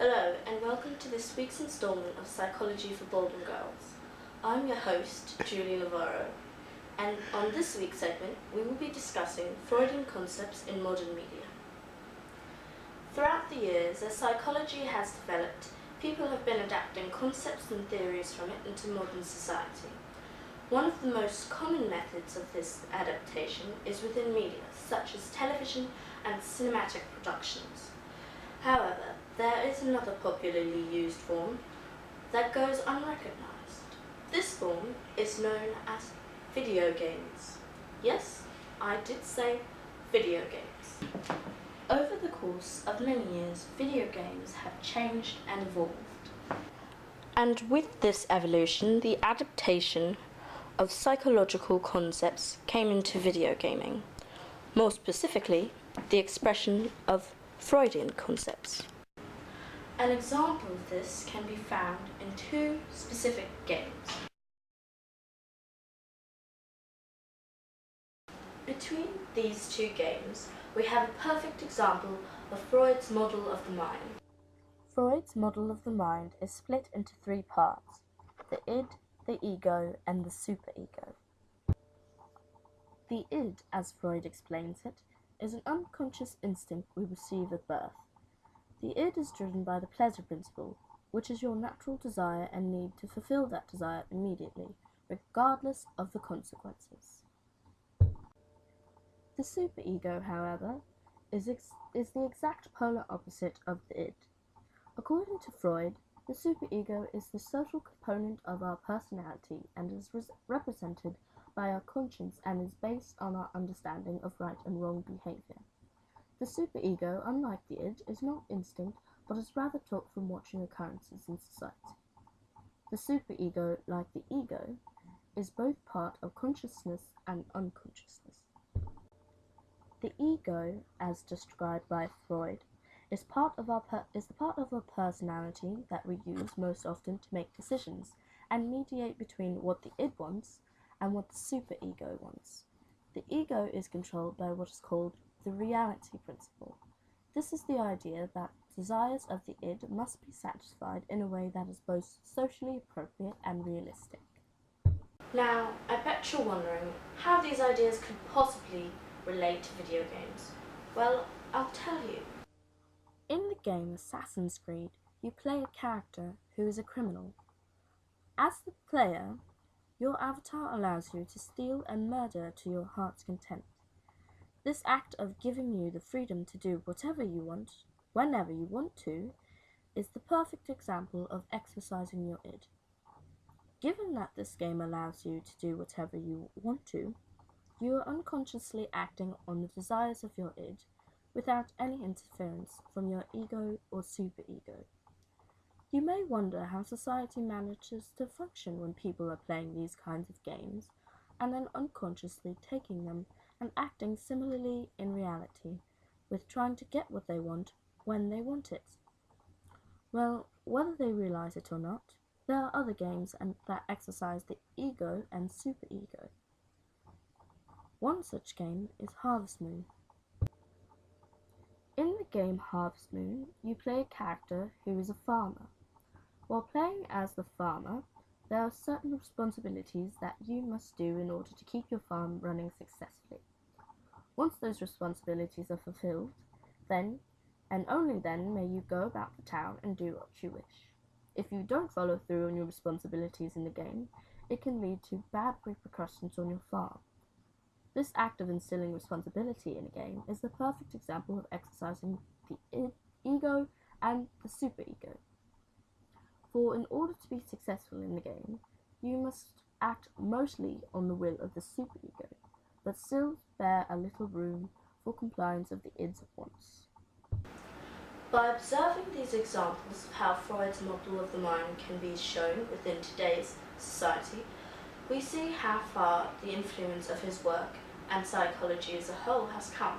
Hello and welcome to this week's instalment of Psychology for Baldwin Girls. I'm your host, Julie Navarro, and on this week's segment we will be discussing Freudian concepts in modern media. Throughout the years, as psychology has developed, people have been adapting concepts and theories from it into modern society. One of the most common methods of this adaptation is within media, such as television and cinematic productions. However, there is another popularly used form that goes unrecognized. This form is known as video games. Yes, I did say video games. Over the course of many years, video games have changed and evolved. And with this evolution, the adaptation of psychological concepts came into video gaming. More specifically, the expression of Freudian concepts. An example of this can be found in two specific games. Between these two games, we have a perfect example of Freud's model of the mind. Freud's model of the mind is split into three parts: the id, the ego, and the superego. The id, as Freud explains it, is an unconscious instinct we receive at birth. The id is driven by the pleasure principle, which is your natural desire and need to fulfill that desire immediately, regardless of the consequences. The superego, however, is the exact polar opposite of the id. According to Freud, the superego is the social component of our personality and is represented by our conscience and is based on our understanding of right and wrong behavior. The superego, unlike the id, is not instinct, but is rather taught from watching occurrences in society. The superego, like the ego, is both part of consciousness and unconsciousness. The ego, as described by Freud, is the part of our personality that we use most often to make decisions and mediate between what the id wants and what the superego wants. The ego is controlled by what is called the reality principle. This is the idea that desires of the id must be satisfied in a way that is both socially appropriate and realistic. Now, I bet you're wondering how these ideas could possibly relate to video games. Well, I'll tell you. In the game Assassin's Creed, you play a character who is a criminal. As the player, your avatar allows you to steal and murder to your heart's content. This act of giving you the freedom to do whatever you want, whenever you want to, is the perfect example of exercising your id. Given that this game allows you to do whatever you want to, you are unconsciously acting on the desires of your id without any interference from your ego or superego. You may wonder how society manages to function when people are playing these kinds of games and then unconsciously taking them and acting similarly in reality, with trying to get what they want when they want it. Well, whether they realize it or not, there are other games that exercise the ego and superego. One such game is Harvest Moon. In the game Harvest Moon, you play a character who is a farmer. While playing as the farmer, there are certain responsibilities that you must do in order to keep your farm running successfully. Once those responsibilities are fulfilled, then, and only then, may you go about the town and do what you wish. If you don't follow through on your responsibilities in the game, it can lead to bad repercussions on your farm. This act of instilling responsibility in a game is the perfect example of exercising the ego and the superego. For in order to be successful in the game, you must act mostly on the will of the superego, but still spare a little room for compliance of the id's wants. By observing these examples of how Freud's model of the mind can be shown within today's society, we see how far the influence of his work and psychology as a whole has come.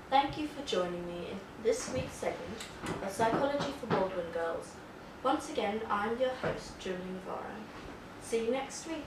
Thank you for joining me in this week's segment of Psychology for Baldwin Girls. Once again, I'm your host, Julie Navarro. See you next week.